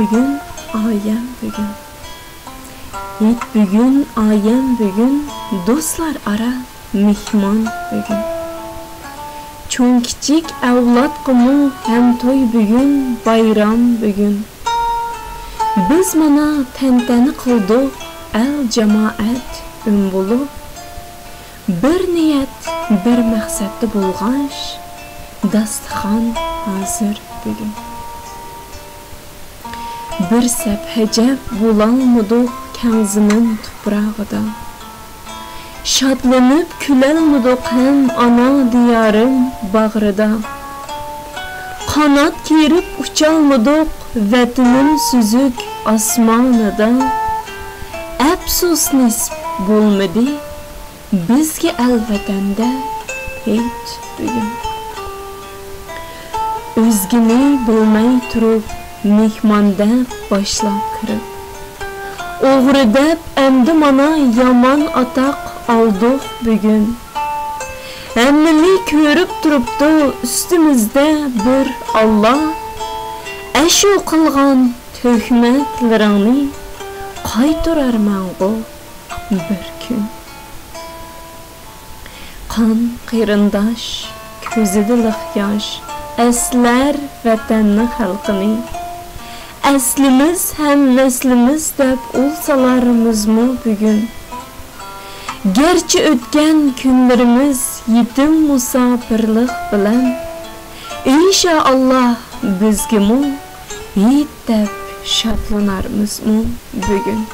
bugün, ayem bugün. Yet bugün, ayem bugün, dostlar ara mehmon bugün. Çoğun kichik avlod qimu hem to'y bugün, bayram bugün. Biz mana tantani qildik, el jamoat bo'lib. Bir niyat, bir maqsadda bo'lg'ach, dasturxon hozir bugün. Bir sephecep bulanmadık kenzimin tuprağıda. Şadlanıp külelmadık hem ana diyarım bağrıda. Kanat kerip uçalmadık vətinin süzük asmanıda. Əfsus nisb bulmadı bizge elvatende hiç bugün. Özgini bilmey turup mehmanda başlap kirib. O'g'ri deb endi mana yomon ataq oldik bugun. Hammani ko'rib turibdi ustimizda bir Allah. Ashu qilgan tuhmatlaringni qaytararman bir kun. Qon qirindosh, ko'zida liq yosh, aslar vatanni xalqini. Aslimiz hem neslimiz deb ulsalarimizmi bugün. Gerçi ötken günlerimiz yetim musafirlik bilen. İnşallah bizgimi yet deb şadlanarmizmi bugün.